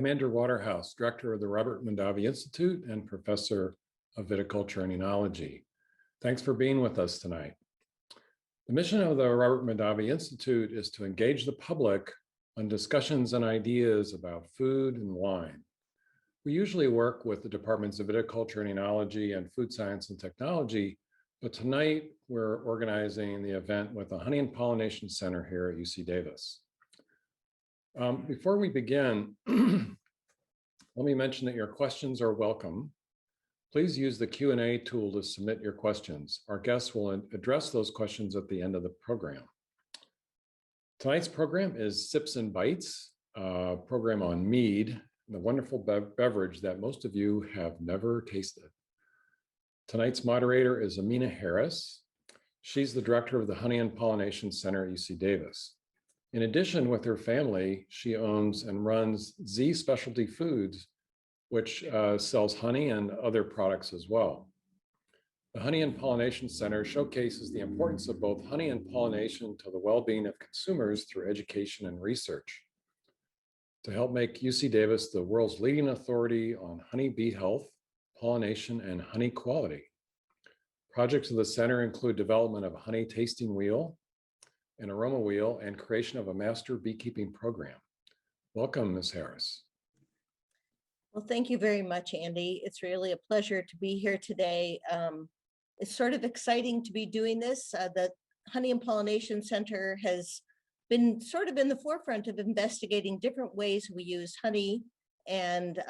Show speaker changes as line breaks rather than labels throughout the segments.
Andrew Waterhouse, Director of the Robert Mondavi Institute and Professor of Viticulture and Enology. Thanks for being with us tonight. The mission of the Robert Mondavi Institute is to engage the public on discussions and ideas about food and wine. We usually work with the Departments of Viticulture and Enology and Food Science and Technology, but tonight we're organizing the event with the Honey and Pollination Center here at UC Davis. Before we begin, let me mention that your questions are welcome. Please use the Q&A tool to submit your questions. Our guests will address those questions at the end of the program. Tonight's program is Sips and Bites, a program on mead, the wonderful beverage that most of you have never tasted. Tonight's moderator is Amina Harris. She's the director of the Honey and Pollination Center at UC Davis. In addition, with her family, she owns and runs Z Specialty Foods, which sells honey and other products as well. The Honey and Pollination Center showcases the importance of both honey and pollination to the well-being of consumers through education and research. To help make UC Davis the world's leading authority on honeybee health, pollination, and honey quality. Projects of the center include development of a honey tasting wheel, an aroma wheel, and creation of a master beekeeping program. Welcome, Ms. Harris.
Well, thank you very much, Andy. It's really a pleasure to be here today. It's sort of exciting to be doing this. The Honey and Pollination Center has been sort of in the forefront of investigating different ways we use honey and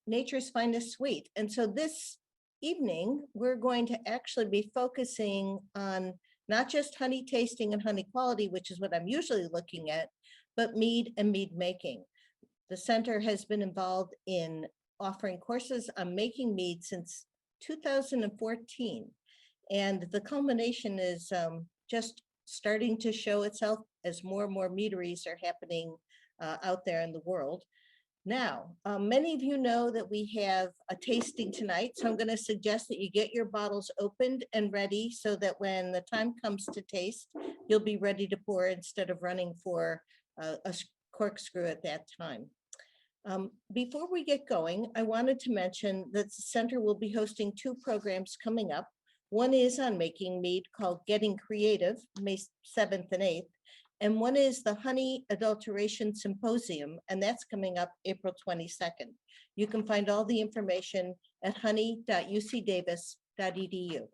nature's finest sweet. And so this evening, we're going to actually be focusing on not just honey tasting and honey quality, which is what I'm usually looking at, but mead and mead making. The center has been involved in offering courses on making mead since 2014. And the culmination is just starting to show itself as more and more meaderies are happening out there in the world. Now, many of you know that we have a tasting tonight, so I'm going to suggest that you get your bottles opened and ready so that when the time comes to taste, you'll be ready to pour instead of running for a corkscrew at that time. Before we get going, I wanted to mention that the center will be hosting two programs coming up. One is on making mead called Getting Creative, May 7th and 8th. And one is the Honey Adulteration Symposium, and that's coming up April 22nd. You can find all the information at honey.ucdavis.edu.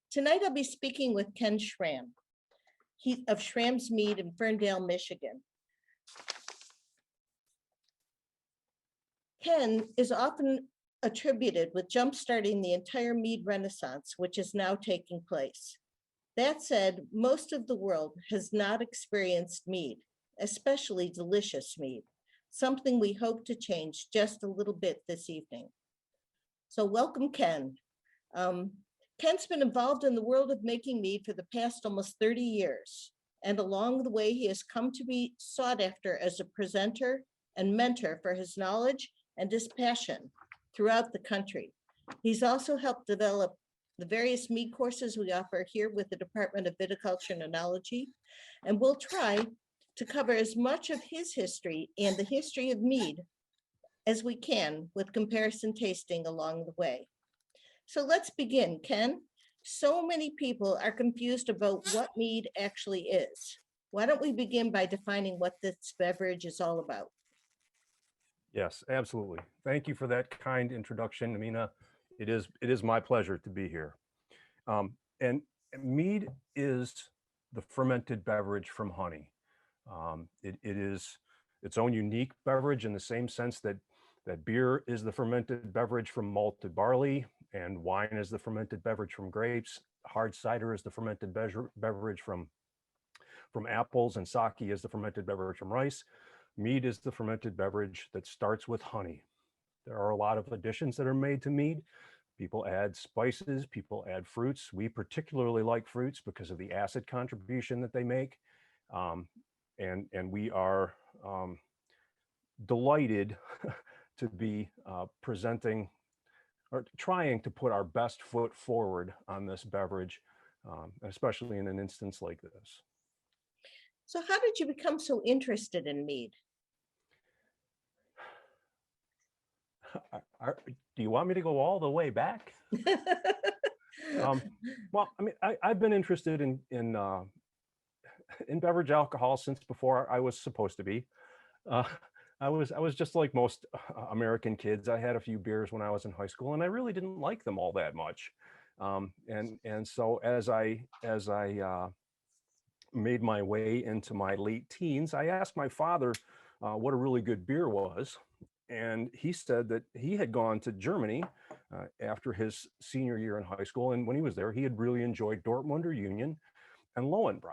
Tonight, I'll be speaking with Ken Schramm of Schramm's Mead in Ferndale, Michigan. Ken is often attributed with jumpstarting the entire mead renaissance, which is now taking place. That said, most of the world has not experienced mead, especially delicious mead, something we hope to change just a little bit this evening. So welcome, Ken. Ken's been involved in the world of making mead for the past almost 30 years. And along the way, he has come to be sought after as a presenter and mentor for his knowledge and his passion throughout the country. He's also helped develop the various mead courses we offer here with the Department of Viticulture and Enology, and we'll try to cover as much of his history and the history of mead as we can with comparison tasting along the way. So let's begin, Ken. So many people are confused about what mead actually is. Why don't we begin by defining what this beverage is all about?
Yes, absolutely. Thank you for that kind introduction, Amina. It is my pleasure to be here. And mead is the fermented beverage from honey. It is its own unique beverage in the same sense that beer is the fermented beverage from malted barley, and wine is the fermented beverage from grapes. Hard cider is the fermented beverage from apples, and sake is the fermented beverage from rice. Mead is the fermented beverage that starts with honey. There are a lot of additions that are made to mead. People add spices, people add fruits. We particularly like fruits because of the acid contribution that they make. And we are delighted to be presenting or trying to put our best foot forward on this beverage, especially in an instance like this.
So how did you become so interested in mead?
Do you want me to go all the way back? Well, I mean, I've been interested in beverage alcohol since before I was supposed to be. Uh, I was just like most American kids. I had a few beers when I was in high school, and I really didn't like them all that much. And so as I made my way into my late teens, I asked my father what a really good beer was, and he said that he had gone to Germany after his senior year in high school, and when he was there, he had really enjoyed Dortmunder Union and Lowenbrau.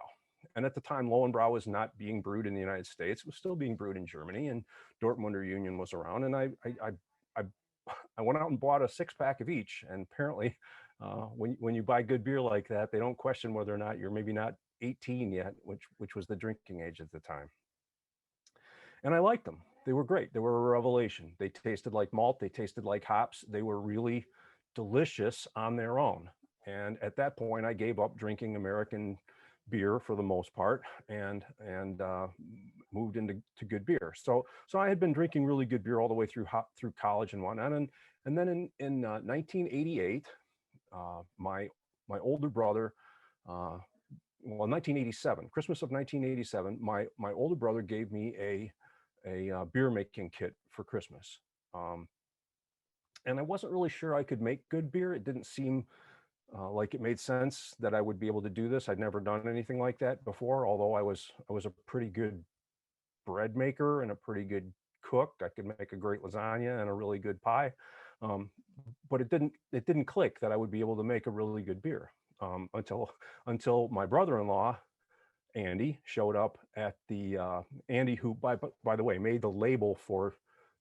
And at the time, Lowenbrau was not being brewed in the United States; it was still being brewed in Germany, and Dortmunder Union was around. And I I went out and bought a 6-pack of each. And apparently, when you buy good beer like that, they don't question whether or not you're maybe not 18 yet, which was the drinking age at the time. And I liked them. They were great. They were a revelation. They tasted like malt. They tasted like hops. They were really delicious on their own. And at that point, I gave up drinking American beer for the most part, and moved into good beer. So I had been drinking really good beer all the way through college and whatnot. And then in 1988, my older brother, well, 1987, Christmas of 1987, my older brother gave me a beer making kit for Christmas. And I wasn't really sure I could make good beer. It didn't seem like it made sense that I would be able to do this. I'd never done anything like that before, although I was a pretty good bread maker and a pretty good cook. I could make a great lasagna and a really good pie. But it didn't click that I would be able to make a really good beer until my brother-in-law, Andy, showed up at the Andy, who by the way made the label for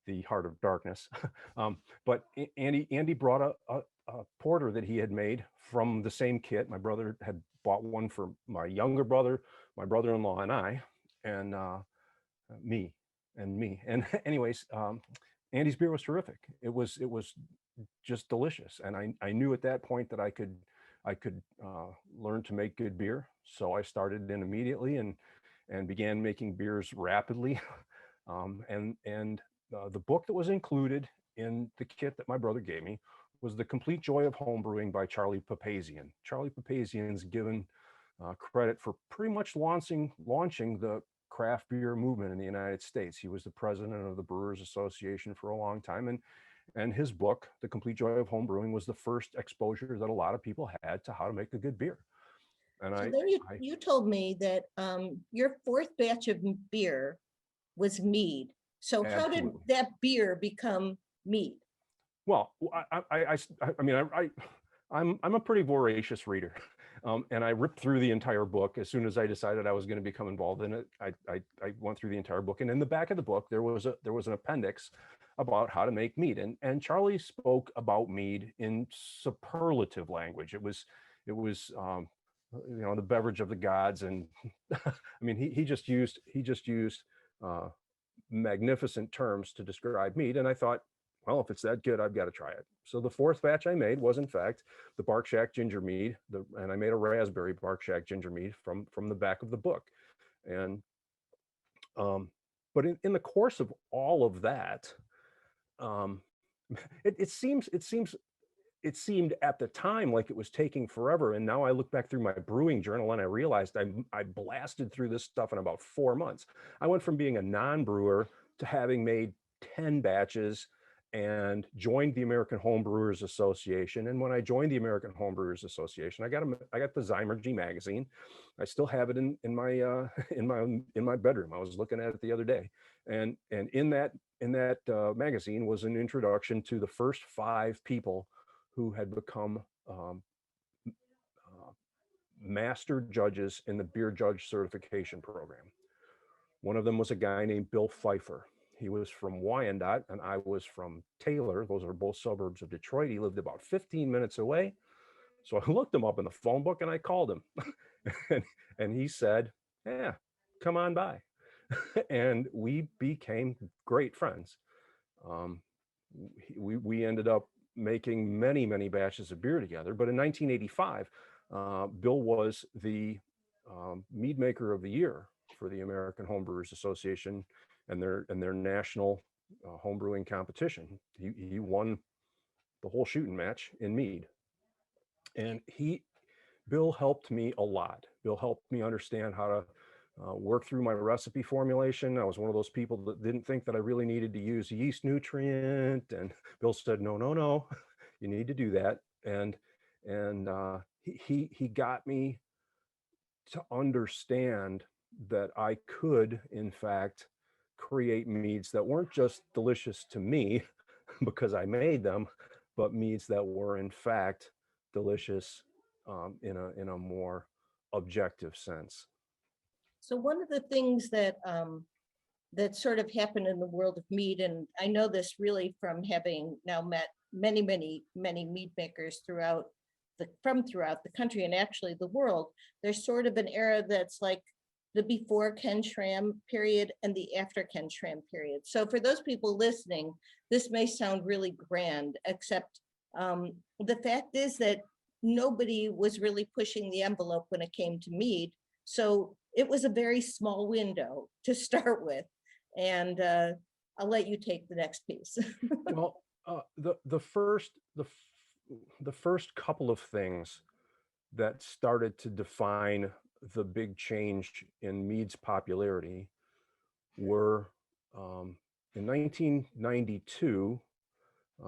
the Heart of Darkness. But Andy brought a porter that he had made from the same kit. My brother had bought one for my younger brother, my brother-in-law, and I, and me. And anyways, Andy's beer was terrific. It was just delicious, and I knew at that point that I could learn to make good beer. So I started in immediately and began making beers rapidly. The book that was included in the kit that my brother gave me was The Complete Joy of Homebrewing by Charlie Papazian. Charlie Papazian's given credit for pretty much launching the craft beer movement in the United States. He was the president of the Brewers Association for a long time, and his book, The Complete Joy of Homebrewing, was the first exposure that a lot of people had to how to make a good beer. And
so then you told me that your fourth batch of beer was Mead. So how did that beer become Mead?
Well, I'm a pretty voracious reader, and I ripped through the entire book as soon as I decided I was going to become involved in it. I went through the entire book, and in the back of the book there was an appendix about how to make mead, and Charlie spoke about mead in superlative language. It was the beverage of the gods, and I mean he just used magnificent terms to describe mead, and I thought, well, if it's that good, I've got to try it. So the fourth batch I made was, in fact, the Bark Shack Ginger Mead, and I made a raspberry Bark Shack Ginger Mead from the back of the book. And but in the course of all of that, it seemed at the time like it was taking forever. And now I look back through my brewing journal and I realized I blasted through this stuff in about 4 months. I went from being a non-brewer to having made 10 batches and joined the American Homebrewers Association. And when I joined the American Homebrewers Association, I got the Zymergy magazine. I still have it in my in my bedroom. I was looking at it the other day, and in that magazine was an introduction to the first 5 people who had become master judges in the beer judge certification program. One of them was a guy named Bill Pfeiffer. He was from Wyandotte and I was from Taylor. Those are both suburbs of Detroit. He lived about 15 minutes away. So I looked him up in the phone book and I called him. and he said, yeah, come on by. And we became great friends. We ended up making many, many batches of beer together. But in 1985, Bill was the mead maker of the year for the American Homebrewers Association and their national homebrewing competition. He won the whole shooting match in Mead. And Bill helped me a lot. Bill helped me understand how to work through my recipe formulation. I was one of those people that didn't think that I really needed to use yeast nutrient. And Bill said, no, no, no, you need to do that. And he got me to understand that I could, in fact, create meads that weren't just delicious to me because I made them, but meads that were, in fact, delicious in a more objective sense.
So one of the things that that sort of happened in the world of mead, and I know this really from having now met many mead makers throughout the country and actually the world, there's sort of an era that's like the before Ken Schramm period and the after Ken Schramm period. So for those people listening, this may sound really grand, except the fact is that nobody was really pushing the envelope when it came to mead. So it was a very small window to start with. And I'll let you take the next piece.
Well, the first couple of things that started to define the big change in mead's popularity were in 1992.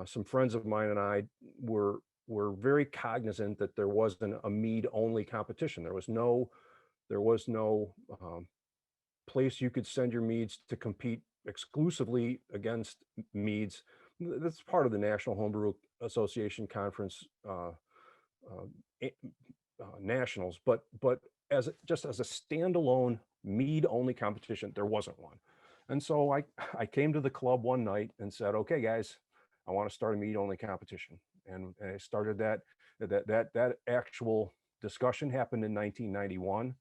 Some friends of mine and I were very cognizant that there wasn't a mead only competition. There was no place you could send your meads to compete exclusively against meads. That's part of the National Homebrew Association Conference nationals, but just as a standalone mead only competition, there wasn't one. And so I came to the club one night and said, okay, guys, I want to start a mead only competition. And I started that actual discussion happened in 1991.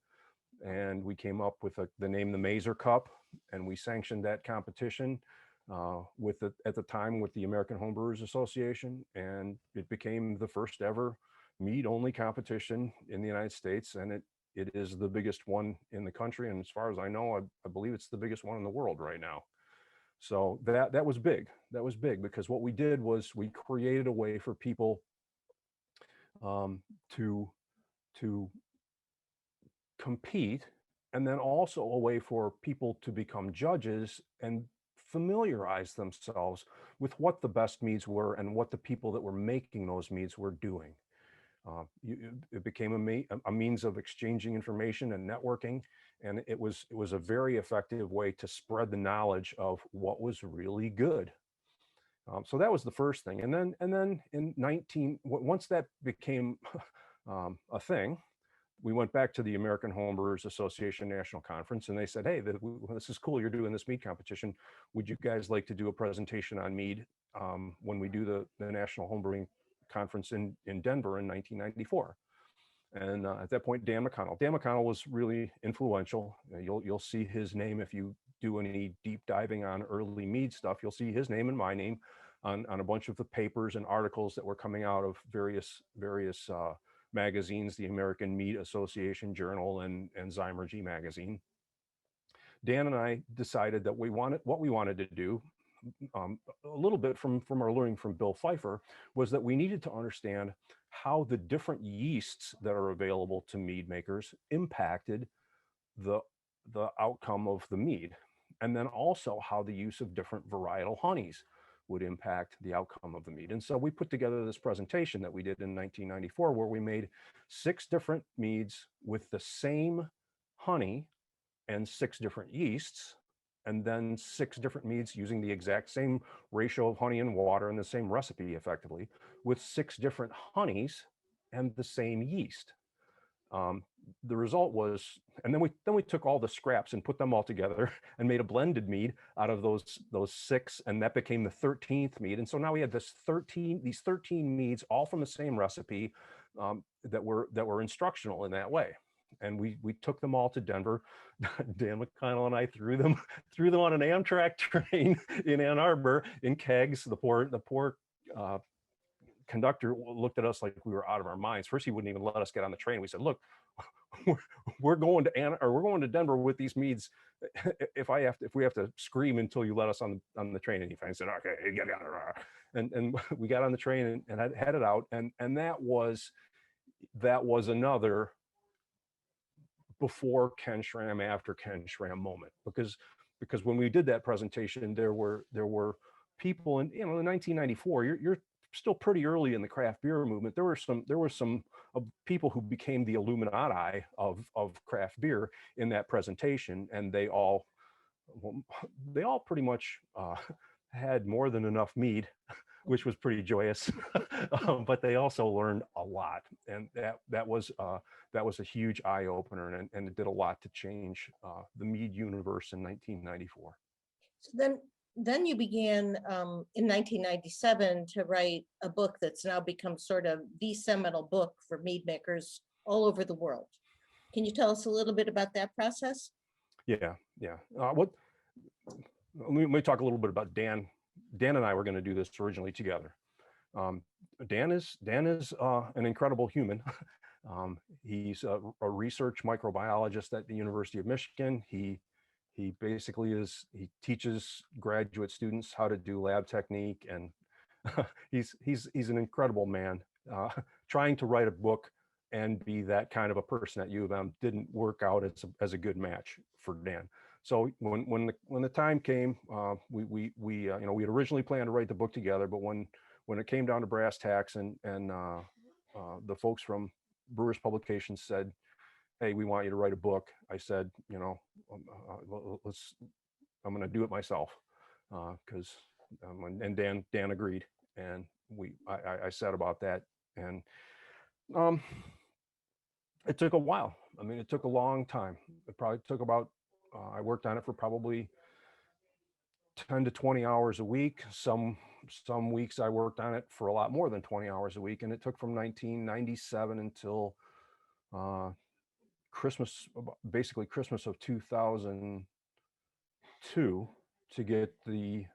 And we came up with the name, the Mazer Cup, and we sanctioned that competition at the time with the American Homebrewers Association. And it became the first ever mead only competition in the United States. And it is the biggest one in the country. And as far as I know, I believe it's the biggest one in the world right now. So that was big. That was big because what we did was we created a way for people to compete, and then also a way for people to become judges and familiarize themselves with what the best meads were and what the people that were making those meads were doing. It became a means of exchanging information and networking, and it was a very effective way to spread the knowledge of what was really good. So that was the first thing, and then once that became a thing, we went back to the American Homebrewers Association National Conference, and they said, hey, this is cool, you're doing this mead competition. Would you guys like to do a presentation on mead when we do the National Homebrewing Conference in Denver in 1994? And at that point, Dan McConnell was really influential. You'll see his name if you do any deep diving on early mead stuff. You'll see his name and my name on a bunch of the papers and articles that were coming out of various magazines, the American Mead Association Journal and Zymergy magazine. Dan and I decided that what we wanted to do, a little bit from our learning from Bill Pfeiffer, was that we needed to understand how the different yeasts that are available to mead makers impacted the outcome of the mead, and then also how the use of different varietal honeys would impact the outcome of the mead. And so we put together this presentation that we did in 1994, where we made 6 different meads with the same honey and 6 different yeasts, and then 6 different meads using the exact same ratio of honey and water and the same recipe effectively, with 6 different honeys and the same yeast. The result was, and then we took all the scraps and put them all together and made a blended mead out of those 6, and that became the 13th mead. And so now we had these 13 meads, all from the same recipe, that were instructional in that way. And we took them all to Denver. Dan McConnell and I threw them on an Amtrak train in Ann Arbor in kegs. The poor conductor looked at us like we were out of our minds. First, he wouldn't even let us get on the train. We said, look, we're, we're going to we're going to Denver with these meads. If we have to scream until you let us on the train. And he finally said, okay, get out. And we got on the train and headed out. And that was another before Ken Schramm, after Ken Schramm moment, because when we did that presentation, there were people in, in 1994, you're still pretty early in the craft beer movement. There were some people who became the Illuminati of craft beer in that presentation, and they all pretty much had more than enough mead, which was pretty joyous. But they also learned a lot, and that was a huge eye opener, and it did a lot to change the mead universe in 1994.
So then you began in 1997 to write a book that's now become sort of the seminal book for mead makers all over the world. Can you tell us a little bit about that process?
Yeah. Let me talk a little bit about Dan. Dan and I were going to do this originally together. Dan is an incredible human. He's a research microbiologist at the University of Michigan. He basically he teaches graduate students how to do lab technique, and he's an incredible man. Trying to write a book and be that kind of a person at U of M didn't work out as a good match for Dan. So when the time came, we had originally planned to write the book together, but when it came down to brass tacks, and the folks from Brewers Publications said, "Hey, we want you to write a book," I said, I'm going to do it myself, because and Dan agreed, and I said about that, and it took a while. I mean, it took a long time. It probably took about I worked on it for probably 10 to 20 hours a week. Some weeks I worked on it for a lot more than 20 hours a week, and it took from 1997 until basically Christmas of 2002 to get the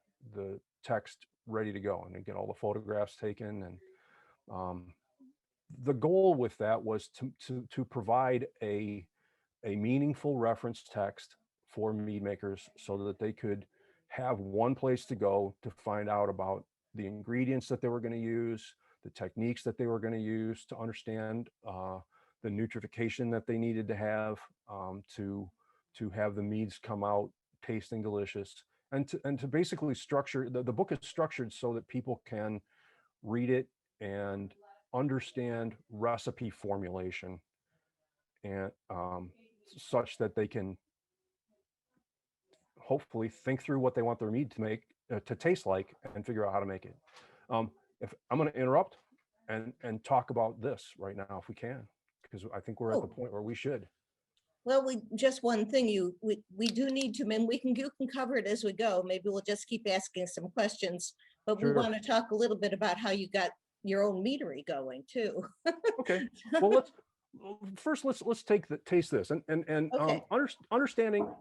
text ready to go and to get all the photographs taken. And the goal with that was to provide a meaningful reference text for mead makers so that they could have one place to go to find out about the ingredients that they were going to use, the techniques that they were going to use, to understand the nutrification that they needed to have to have the meads come out tasting delicious, and to basically structure the book is structured so that people can read it and understand recipe formulation, and such that they can hopefully think through what they want their mead to make to taste like, and figure out how to make it. If I'm going to interrupt and talk about this right now, if we can, because I think we're at the point where we should.
Well, just one thing, we do need to, and you can cover it as we go. Maybe we'll just keep asking some questions, but
Sure.
We want to talk a little bit about how you got your own meadery going too.
Okay. Well, let's taste this, and
Okay.
understanding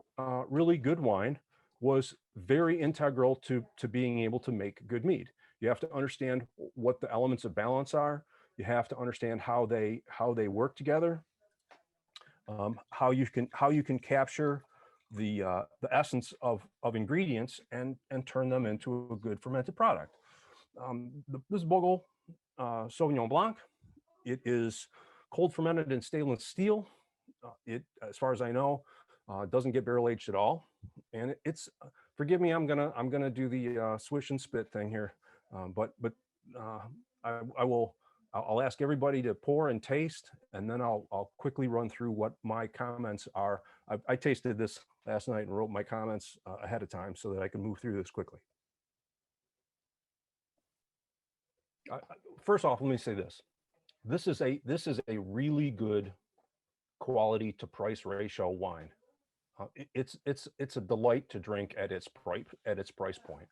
really good wine was very integral to being able to make good mead. You have to understand what the elements of balance are. You have to understand how they work together. How you can capture the essence of ingredients and turn them into a good fermented product. This Bogle Sauvignon Blanc, it is cold fermented in stainless steel. It, as far as I know, doesn't get barrel aged at all. And it's, forgive me, I'm gonna do the swish and spit thing here, but I'll ask everybody to pour and taste, and then I'll quickly run through what my comments are. I tasted this last night and wrote my comments ahead of time so that I can move through this quickly. First off, let me say this. This is a really good quality to price ratio wine. It's a delight to drink at its price point.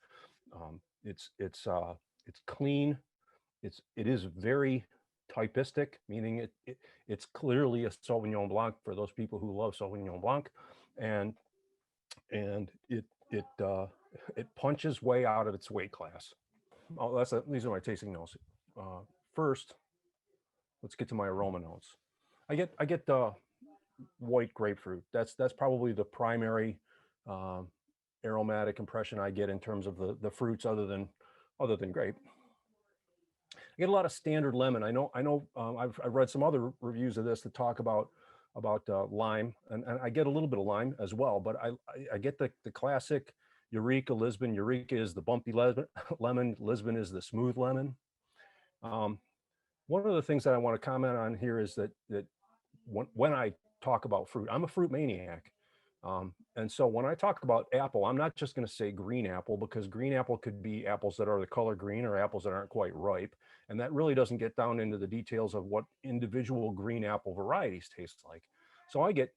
It's clean. It is very typistic, meaning it's clearly a Sauvignon Blanc for those people who love Sauvignon Blanc, and it punches way out of its weight class. Oh, these are my tasting notes. First, let's get to my aroma notes. I get white grapefruit. That's probably the primary aromatic impression I get in terms of the fruits other than grape. I get a lot of standard lemon. I know. I've read some other reviews of this that talk about lime, and I get a little bit of lime as well. But I get the classic Eureka Lisbon. Eureka is the bumpy lemon. Lisbon is the smooth lemon. One of the things that I want to comment on here is that when I talk about fruit, I'm a fruit maniac. And so when I talk about apple, I'm not just going to say green apple, because green apple could be apples that are the color green or apples that aren't quite ripe. And that really doesn't get down into the details of what individual green apple varieties taste like. So I get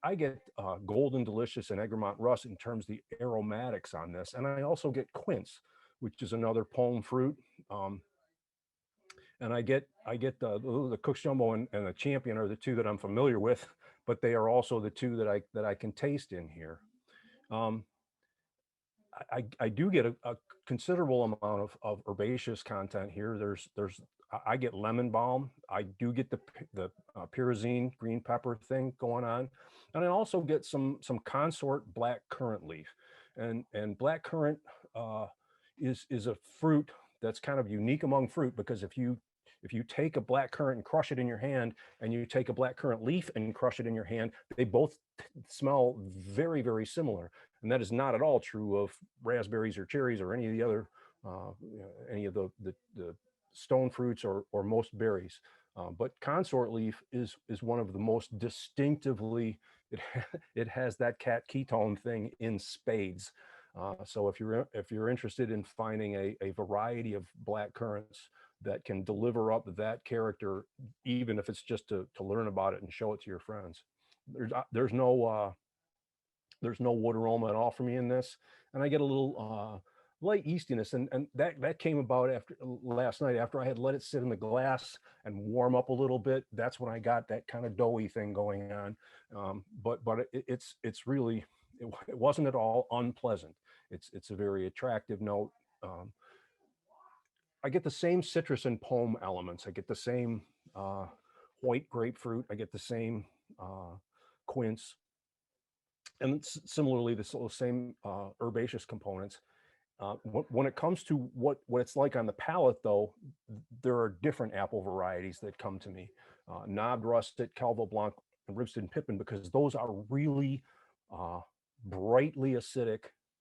Golden Delicious and Egremont Russ in terms of the aromatics on this. And I also get quince, which is another palm fruit. And I get the Cook's Jumbo and the Champion are the two that I'm familiar with, but they are also the two that I can taste in here. I do get a considerable amount of herbaceous content here. I get lemon balm. I do get the pyrazine green pepper thing going on, and I also get some consort black currant leaf, and black currant is a fruit that's kind of unique among fruit, because if you take a black currant and crush it in your hand, and you take a black currant leaf and crush it in your hand, they both smell very, very similar. And that is not at all true of raspberries or cherries or any of the other, any of the stone fruits or most berries. But consort leaf is one of the most distinctively, it has that cat ketone thing in spades. So if you're interested in finding a variety of black currants that can deliver up that character, even if it's just to learn about it and show it to your friends, there's no wood aroma at all for me in this, and I get a little light yeastiness, and that came about after last night, after I had let it sit in the glass and warm up a little bit. That's when I got that kind of doughy thing going on. But it's really, it wasn't at all unpleasant. It's a very attractive note. I get the same citrus and pome elements. I get the same white grapefruit. I get the same quince. And similarly, the same herbaceous components. When it comes to what it's like on the palate, though, there are different apple varieties that come to me. Knobbed Russet, Calvo Blanc, and Ribston Pippin, because those are really brightly acidic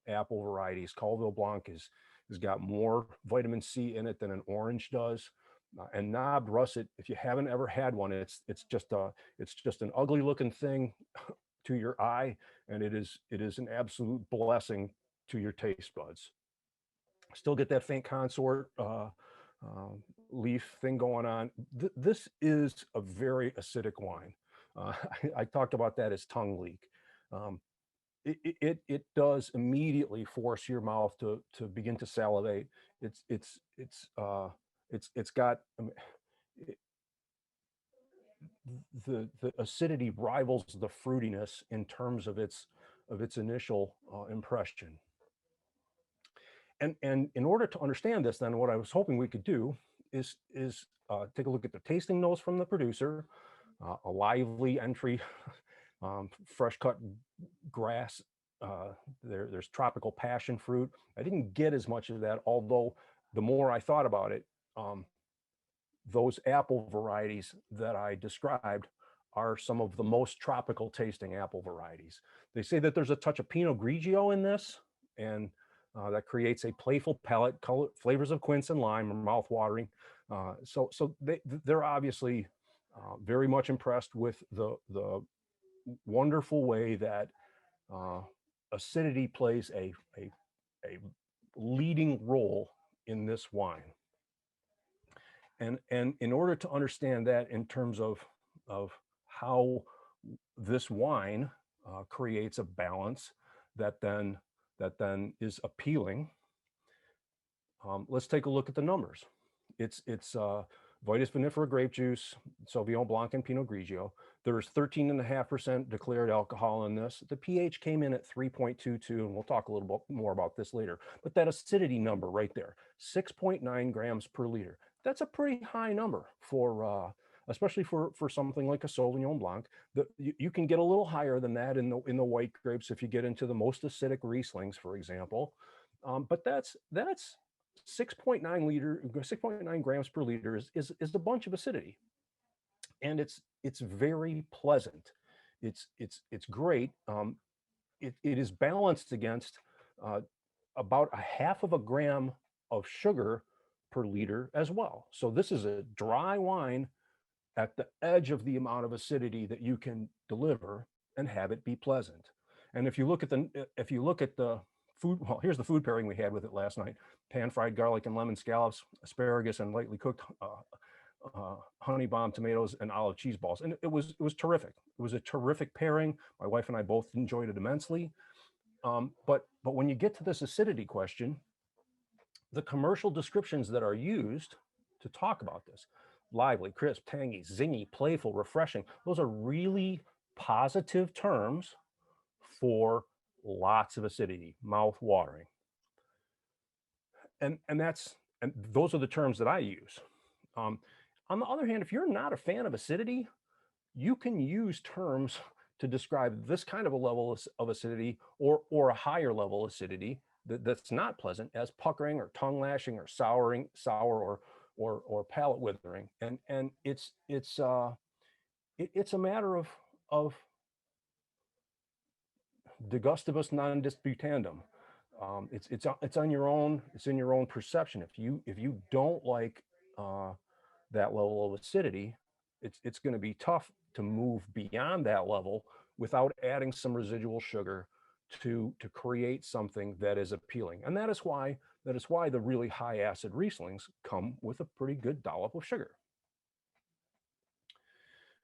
apple varieties. Calvo Blanc has got more vitamin C in it than an orange does. And Knobbed Russet, if you haven't ever had one, it's just an ugly looking thing to your eye, and it is an absolute blessing to your taste buds. Still get that faint consort leaf thing going on. This is a very acidic wine. I talked about that as tongue leak. It does immediately force your mouth to begin to salivate. It's got the acidity rivals the fruitiness in terms of its initial impression. And in order to understand this, then what I was hoping we could do is take a look at the tasting notes from the producer, a lively entry, fresh cut grass. There's tropical passion fruit. I didn't get as much of that, although the more I thought about it, those apple varieties that I described are some of the most tropical tasting apple varieties. They say that there's a touch of Pinot Grigio in this, and that creates a playful palate. Flavors of quince and lime are mouth-watering. So they're obviously very much impressed with the wonderful way that acidity plays a leading role in this wine. And in order to understand that in terms of how this wine creates a balance that then is appealing, let's take a look at the numbers. It's Vitis vinifera grape juice, Sauvignon Blanc, and Pinot Grigio. There's 13.5% declared alcohol in this. The pH came in at 3.22, and we'll talk a little bit more about this later. But that acidity number right there, 6.9 grams per liter. That's a pretty high number for especially for something like a Sauvignon Blanc. You can get a little higher than that in the white grapes if you get into the most acidic Rieslings, for example. But that's 6.9 grams per liter is a bunch of acidity, and it's very pleasant. It's great. It is balanced against about a half of a gram of sugar per liter as well. So this is a dry wine at the edge of the amount of acidity that you can deliver and have it be pleasant. And if you look at the food, well, here's the food pairing we had with it last night: pan-fried garlic and lemon scallops, asparagus and lightly cooked honey bomb tomatoes, and olive cheese balls. And it was terrific. It was a terrific pairing. My wife and I both enjoyed it immensely. But when you get to this acidity question, the commercial descriptions that are used to talk about this: lively, crisp, tangy, zingy, playful, refreshing. Those are really positive terms for lots of acidity, mouth watering. And those are the terms that I use. On the other hand, if you're not a fan of acidity, you can use terms to describe this kind of a level of acidity, or a higher level acidity that's not pleasant, as puckering or tongue lashing or sour or palate withering. And it's a matter of de gustibus non disputandum. It's on your own. It's in your own perception. If you don't like that level of acidity, it's going to be tough to move beyond that level without adding some residual sugar to create something that is appealing. And that is why the really high acid Rieslings come with a pretty good dollop of sugar.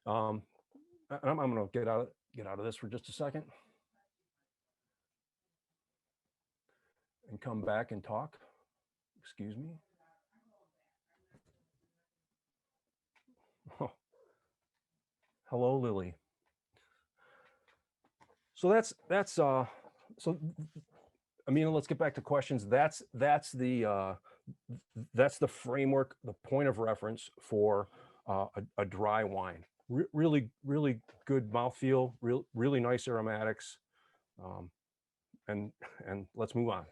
And I'm going to get out of this for just a second and come back and talk. Excuse me. Oh. Hello, Lily. So so Amina, let's get back to questions. That's the framework, the point of reference for a dry wine. Really good mouthfeel, really nice aromatics, and let's move on.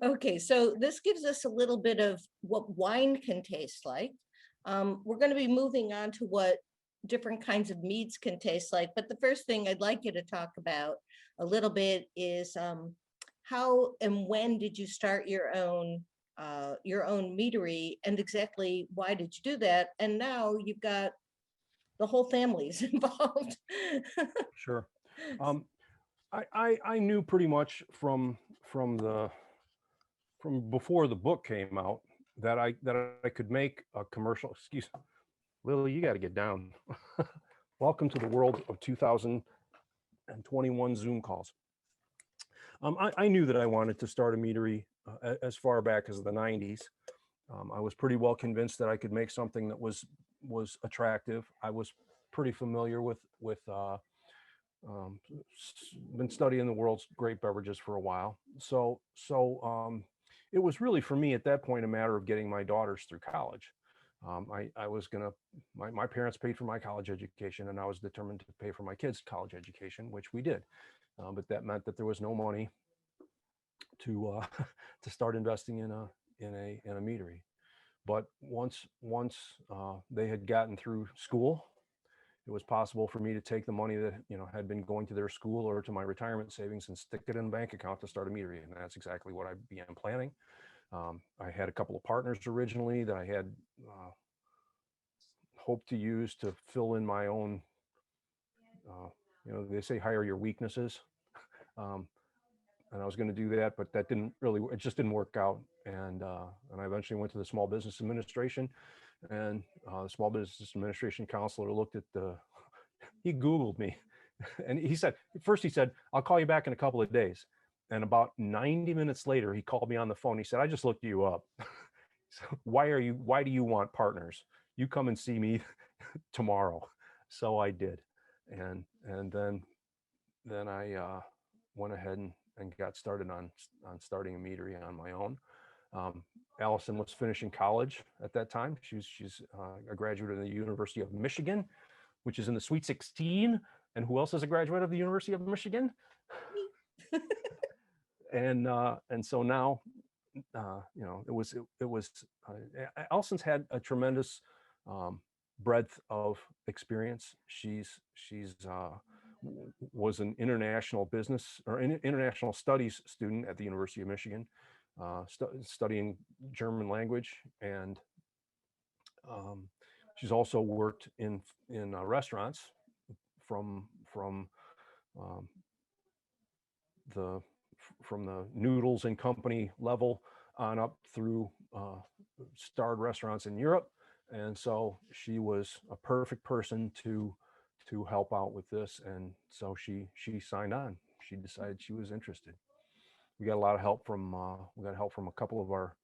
Okay, so this gives us a little bit of what wine can taste like. We're going to be moving on to what different kinds of meads can taste like. But the first thing I'd like you to talk about a little bit is how and when did you start your own meadery, and exactly why did you do that? And now you've got the whole family's involved.
Sure. I knew pretty much from before the book came out that I could make a commercial. Excuse me, Lily, you got to get down. Welcome to the world of 2021 Zoom calls. I knew that I wanted to start a meadery as far back as the 90s. I was pretty well convinced that I could make something that was attractive. I was pretty familiar with been studying the world's great beverages for a while. So it was really, for me at that point, a matter of getting my daughters through college. I was gonna, my parents paid for my college education, and I was determined to pay for my kids' college education, which we did. But that meant that there was no money to to start investing in a meadery. But once they had gotten through school, it was possible for me to take the money that had been going to their school or to my retirement savings and stick it in a bank account to start a meadery, and that's exactly what I began planning. I had a couple of partners originally that I had hoped to use to fill in my own. They say hire your weaknesses, and I was going to do that, but that it just didn't work out. And I eventually went to the Small Business Administration, and the Small Business Administration counselor looked at he Googled me, and he said, "I'll call you back in a couple of days." And about 90 minutes later, he called me on the phone. He said, "I just looked you up. So why do you want partners? You come and see me tomorrow." So I did. And then I went ahead and got started on starting a meadery on my own. Allison was finishing college at that time. She's a graduate of the University of Michigan, which is in the Sweet 16. And who else is a graduate of the University of Michigan? And so now, Allison's had a tremendous breadth of experience. She's was an international business or international studies student at the University of Michigan, studying German language, and she's also worked in restaurants from the noodles and company level on up through starred restaurants in Europe. And so she was a perfect person to help out with this. And so she signed on. She decided she was interested. We got a lot of help from a couple of our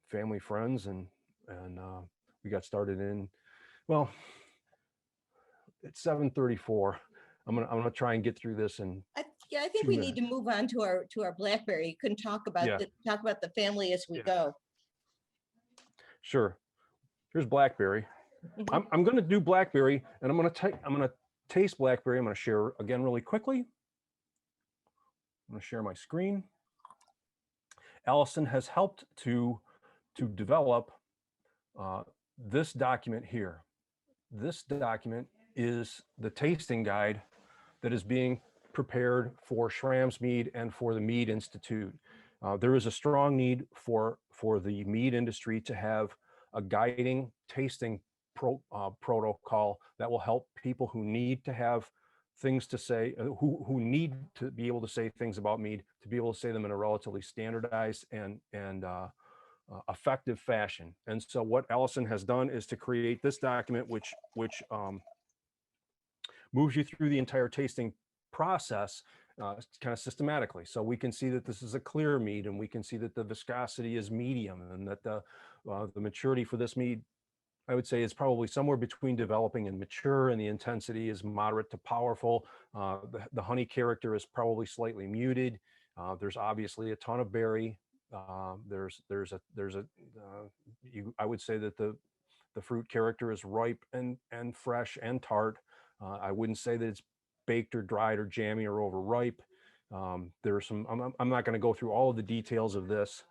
family friends, and we got started in, well, it's 7:34. I'm gonna try and get through this. And
I think we need to move on to our blackberry. You can talk about the family as we go.
Sure. Here's blackberry. I'm going to do blackberry, and I'm going to taste blackberry. I'm going to share again really quickly. I'm going to share my screen. Allison has helped to develop this document here. This document is the tasting guide that is being prepared for Schramm's Mead and for the Mead Institute. There is a strong need for the mead industry to have a guiding tasting protocol that will help people who need to have things to say, who need to be able to say things about mead, to be able to say them in a relatively standardized and effective fashion. And so what Allison has done is to create this document, which moves you through the entire tasting process kind of systematically. So we can see that this is a clear mead, and we can see that the viscosity is medium, and that the maturity for this mead, I would say, is probably somewhere between developing and mature, and the intensity is moderate to powerful. The honey character is probably slightly muted. There's obviously a ton of berry. I would say that the fruit character is ripe and fresh and tart. I wouldn't say that it's baked or dried or jammy or overripe. There's some, I'm not going to go through all of the details of this,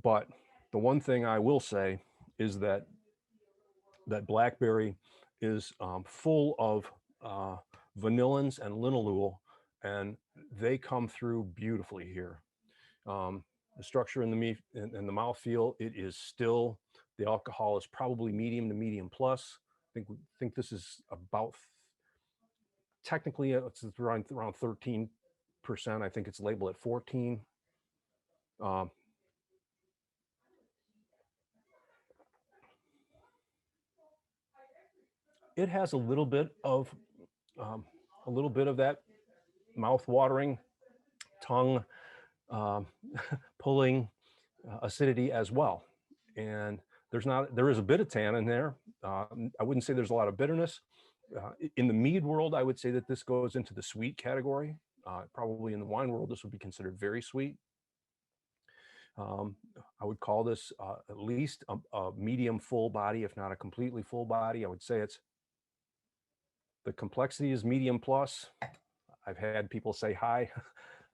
but the one thing I will say is that blackberry is full of vanillins and linalool, and they come through beautifully here. The structure in the meat and the mouthfeel, it is still, the alcohol is probably medium to medium plus. I think this is about, technically it's around 13%. I think it's labeled at 14. It has a little bit of that mouth-watering, tongue pulling acidity as well. And there is a bit of tannin there. I wouldn't say there's a lot of bitterness. In the mead world, I would say that this goes into the sweet category. Probably in the wine world, this would be considered very sweet. I would call this at least a medium full body, if not a completely full body. I would say the complexity is medium plus. I've had people say high.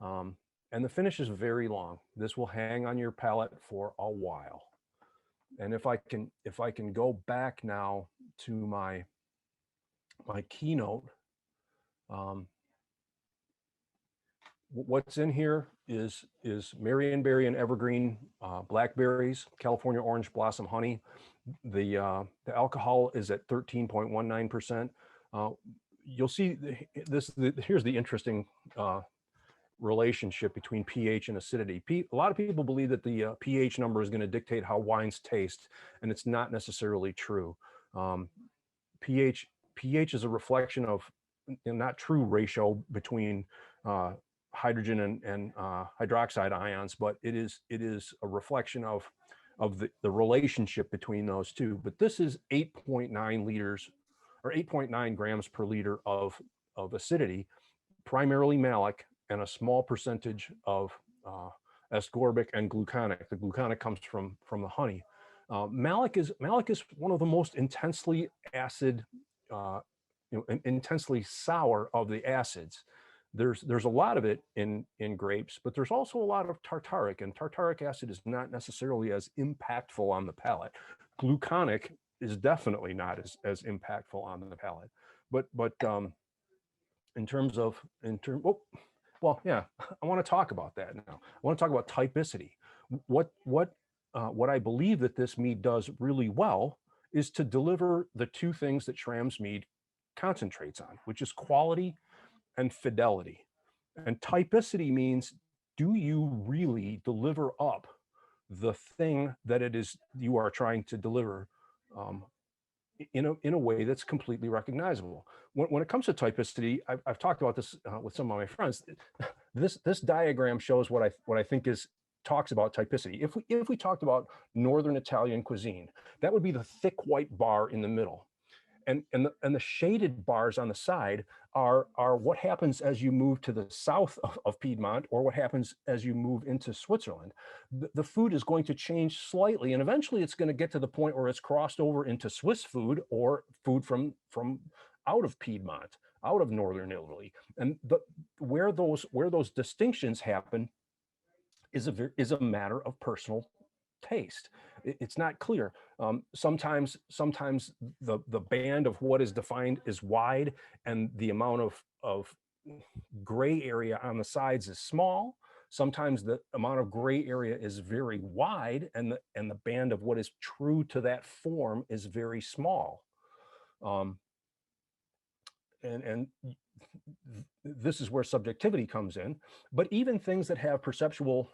And the finish is very long. This will hang on your palate for a while. And if I can go back now to my keynote, what's in here is Marionberry and Evergreen blackberries, California orange blossom honey. The alcohol is at 13.19%. You'll see here's the interesting relationship between pH and acidity. A lot of people believe that the pH number is going to dictate how wines taste, and it's not necessarily true. pH is a reflection of, not true ratio between hydrogen and hydroxide ions, but it is a reflection of the relationship between those two. But this is 8.9 liters or 8.9 grams per liter of acidity, primarily malic, and a small percentage of ascorbic and gluconic. The gluconic comes from the honey. Malic is one of the most intensely acid, intensely sour of the acids. There's a lot of it in grapes, but there's also a lot of tartaric, and tartaric acid is not necessarily as impactful on the palate. Gluconic is definitely not as impactful on the palate. But well, yeah, I want to talk about that now. I want to talk about typicity. What I believe that this mead does really well is to deliver the two things that Schramm's mead concentrates on, which is quality and fidelity. And typicity means, do you really deliver up the thing that it is you are trying to deliver in a way that's completely recognizable? When it comes to typicity, I've talked about this with some of my friends. This diagram shows what I think talks about typicity. If we talked about Northern Italian cuisine, that would be the thick white bar in the middle. And the shaded bars on the side are what happens as you move to the south of Piedmont, or what happens as you move into Switzerland. The food is going to change slightly, and eventually it's going to get to the point where it's crossed over into Swiss food, or food from out of Piedmont, out of Northern Italy. And where those distinctions happen is a matter of personal taste. It's not clear. Sometimes the band of what is defined is wide, and the amount of gray area on the sides is small. Sometimes the amount of gray area is very wide, and the band of what is true to that form is very small. And this is where subjectivity comes in. But even things that have perceptual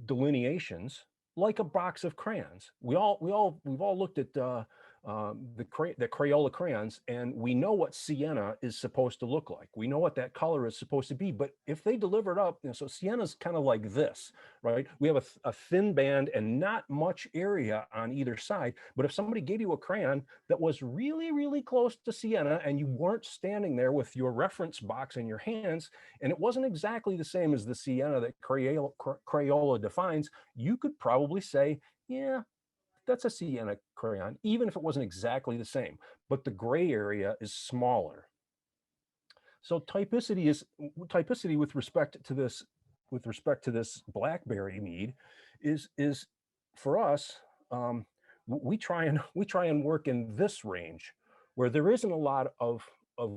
delineations, like a box of crayons, we've all looked at the Crayola crayons, and we know what sienna is supposed to look like. We know what that color is supposed to be. But if they deliver it up, so sienna's kind of like this, right? We have a thin band and not much area on either side. But if somebody gave you a crayon that was really, really close to sienna, and you weren't standing there with your reference box in your hands, and it wasn't exactly the same as the sienna that Crayola defines, you could probably say, yeah, that's a sienna crayon, even if it wasn't exactly the same, but the gray area is smaller. So typicity with respect to this blackberry mead is for us, we try and work in this range where there isn't a lot of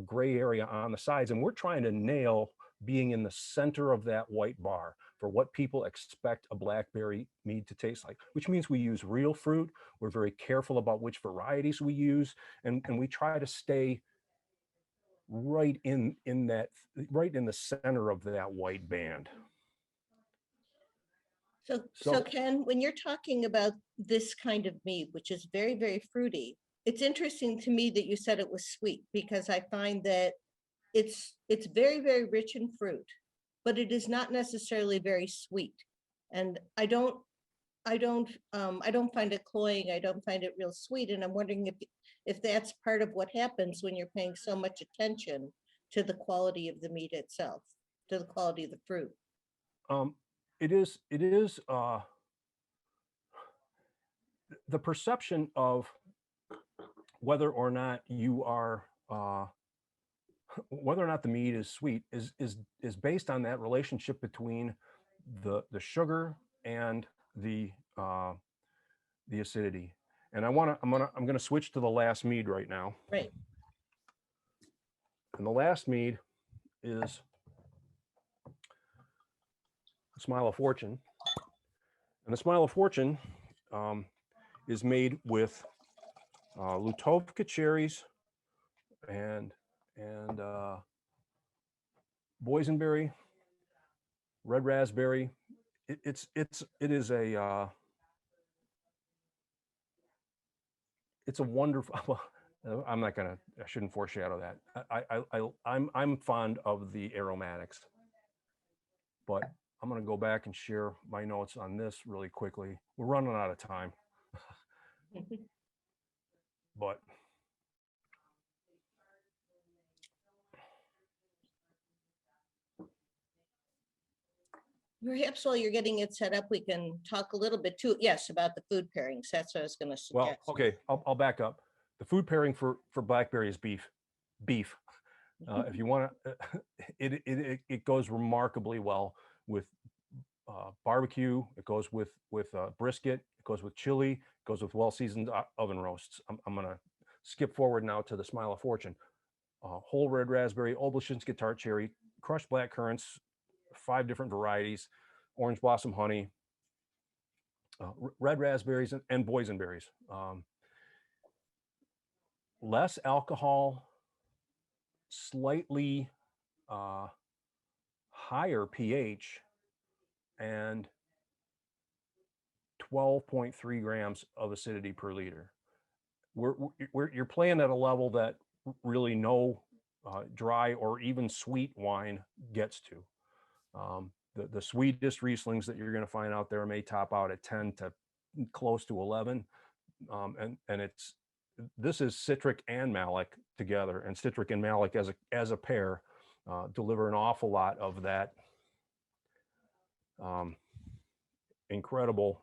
gray area on the sides, and we're trying to nail being in the center of that white bar for what people expect a blackberry mead to taste like, which means we use real fruit. We're very careful about which varieties we use, and we try to stay right in the center of that white band.
So Ken, when you're talking about this kind of mead, which is very, very fruity, it's interesting to me that you said it was sweet, because I find that it's very, very rich in fruit, but it is not necessarily very sweet. And I don't find it cloying. I don't find it real sweet. And I'm wondering if that's part of what happens when you're paying so much attention to the quality of the meat itself, to the quality of the fruit.
It is the perception of whether or not the mead is sweet is based on that relationship between the sugar and the acidity. And I'm gonna switch to the last mead right now.
Right.
And the last mead is the Smile of Fortune. And the Smile of Fortune is made with Lutovka cherries and boysenberry, red raspberry. It is it's a wonderful. I shouldn't foreshadow that. I'm fond of the aromatics, but I'm going to go back and share my notes on this really quickly. We're running out of time, but
Perhaps while you're getting it set up, we can talk a little bit too, yes, about the food pairings. That's what I was going to
Well,
suggest.
okay, I'll back up. The food pairing for blackberry is beef. If you want to, it goes remarkably well with barbecue. It goes with brisket. It goes with chili. It goes with well-seasoned oven roasts. I'm going to skip forward now to the Smile of Fortune. Whole red raspberry, Oblashinsky tart cherry, crushed black currants, 5 different varieties, orange blossom honey, red raspberries, and boysenberries. Less alcohol, slightly higher pH, and 12.3 grams of acidity per liter. You're playing at a level that really no dry or even sweet wine gets to. The sweetest Rieslings that you're going to find out there may top out at 10 to close to 11. And this is citric and malic together, and citric and malic as a pair deliver an awful lot of that incredible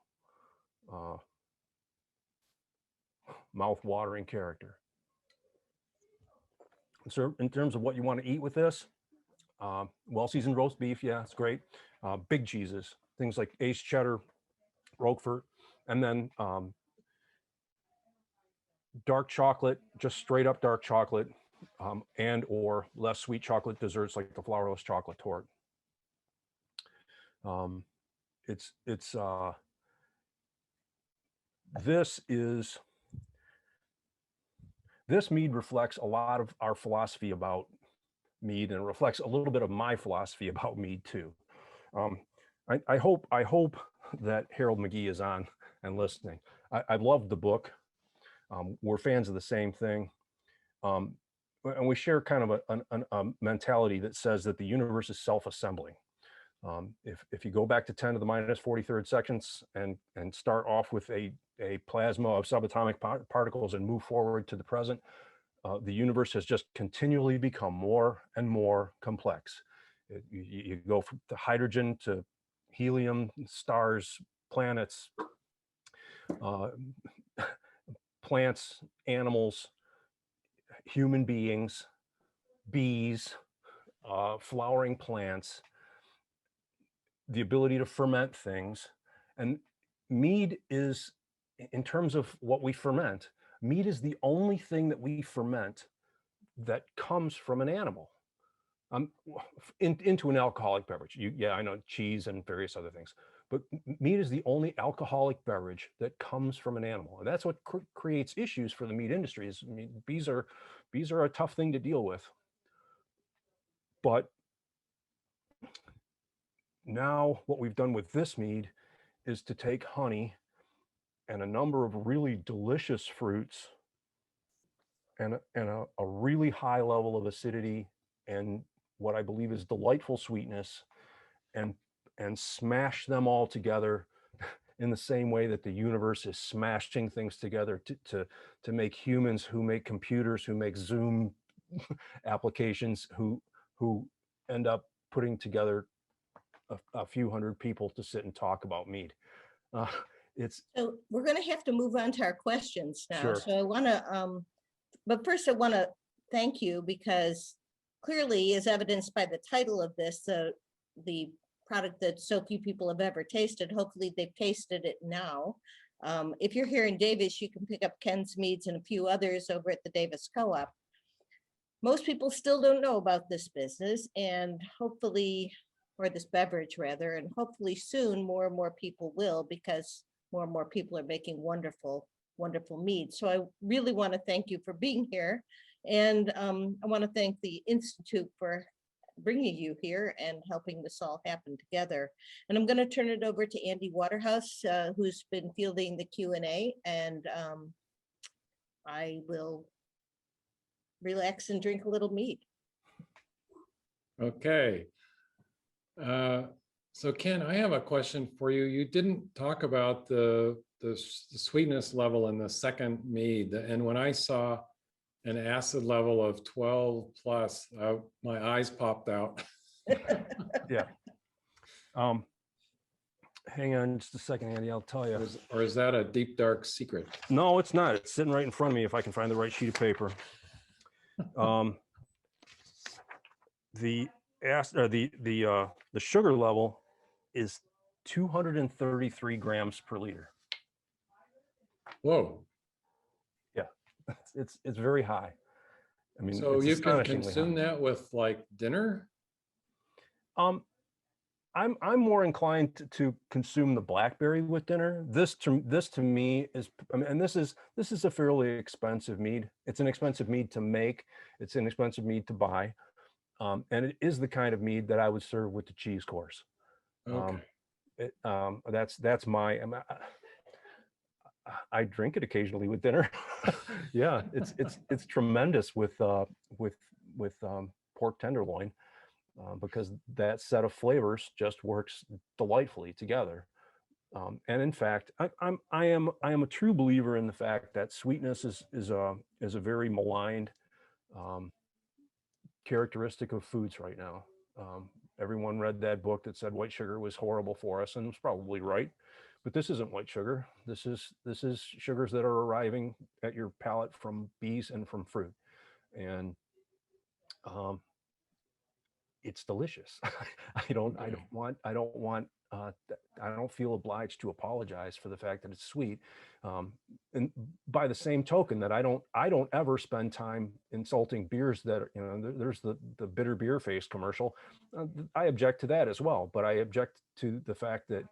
mouth-watering character. So in terms of what you want to eat with this, well-seasoned roast beef, yeah, it's great. Big cheeses, things like Ace cheddar, Roquefort, and then dark chocolate, just straight up dark chocolate, and or less sweet chocolate desserts like the flourless chocolate torte. This mead reflects a lot of our philosophy about mead, and it reflects a little bit of my philosophy about mead too. I hope that Harold McGee is on and listening. I loved the book. We're fans of the same thing. And we share kind of a mentality that says that the universe is self-assembling. If you go back to 10 to the minus 43rd seconds and start off with a plasma of subatomic particles and move forward to the present, the universe has just continually become more and more complex. You go from the hydrogen to helium, stars, planets, plants, animals, human beings, bees, flowering plants, the ability to ferment things. And mead is, in terms of what we ferment, mead is the only thing that we ferment that comes from an animal into an alcoholic beverage. Yeah, I know cheese and various other things, but mead is the only alcoholic beverage that comes from an animal. And that's what creates issues for the meat industry. I mean, bees are a tough thing to deal with. But now what we've done with this mead is to take honey and a number of really delicious fruits and a really high level of acidity and what I believe is delightful sweetness, and smash them all together in the same way that the universe is smashing things together to make humans, who make computers, who make Zoom applications, who end up putting together a few hundred people to sit and talk about mead.
So we're going to have to move on to our questions now.
Sure.
So I want to, but first I want to thank you, because clearly, as evidenced by the title of this, the product that so few people have ever tasted, hopefully they've tasted it now. If you're here in Davis, you can pick up Ken's Meads and a few others over at the Davis Co-op. Most people still don't know about this business, and hopefully, or this beverage rather, and hopefully soon more and more people will, because more and more people are making wonderful, wonderful mead. So I really want to thank you for being here. And I want to thank the Institute for bringing you here and helping this all happen together. And I'm going to turn it over to Andy Waterhouse, who's been fielding the Q&A, and I will relax and drink a little mead.
Okay. So Ken, I have a question for you. You didn't talk about the sweetness level in the second mead. And when I saw an acid level of 12 plus, my eyes popped out.
Yeah. Hang on just a second, Andy, I'll tell you.
Or is that a deep, dark secret?
No, it's not. It's sitting right in front of me if I can find the right sheet of paper. The sugar level is 233 grams per liter.
Whoa.
Yeah, it's very high. I mean,
So
it's
you can
astonishingly
consume
high.
that with like dinner?
I'm more inclined to consume the blackberry with dinner. This to me is, I mean, and this is a fairly expensive mead. It's an expensive mead to make. It's an expensive mead to buy, and it is the kind of mead that I would serve with the cheese course.
Okay.
That's my. I drink it occasionally with dinner. Yeah, it's tremendous with pork tenderloin. Because that set of flavors just works delightfully together. And in fact, I am a true believer in the fact that sweetness is a very maligned characteristic of foods right now. Everyone read that book that said white sugar was horrible for us, and was probably right. But this isn't white sugar. This is sugars that are arriving at your palate from bees and from fruit, and it's delicious. I don't feel obliged to apologize for the fact that it's sweet. And by the same token, that I don't ever spend time insulting beers that, you know, there's the bitter beer face commercial. I object to that as well, but I object to the fact that,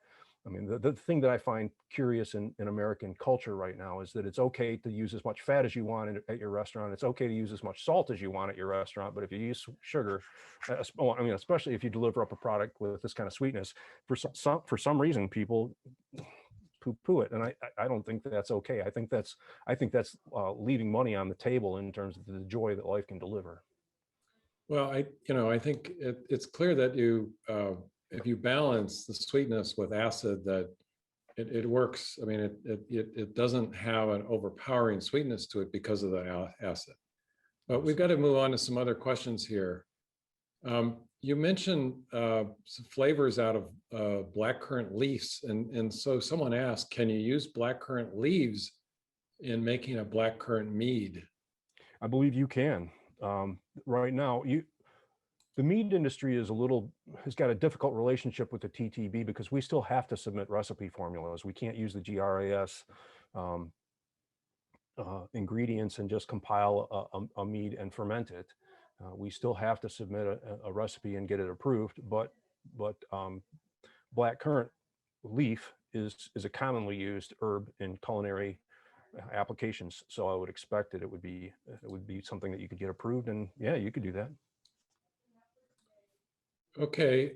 I mean, the thing that I find curious in American culture right now is that it's okay to use as much fat as you want at your restaurant. It's okay to use as much salt as you want at your restaurant. But if you use sugar, I mean, especially if you deliver up a product with this kind of sweetness, for some reason, people poo-poo it. And I don't think that's okay. I think that's leaving money on the table in terms of the joy that life can deliver.
Well, I think it's clear that if you balance the sweetness with acid, that it works. I mean, it doesn't have an overpowering sweetness to it because of the acid. But we've got to move on to some other questions here. You mentioned some flavors out of blackcurrant leaves, and so someone asked, can you use blackcurrant leaves in making a blackcurrant mead?
I believe you can. Right now, the mead industry has got a difficult relationship with the TTB because we still have to submit recipe formulas. We can't use the GRAS ingredients and just compile a mead and ferment it. We still have to submit a recipe and get it approved, but blackcurrant leaf is a commonly used herb in culinary applications. So I would expect that it would be something that you could get approved, and yeah, you could do that.
Okay.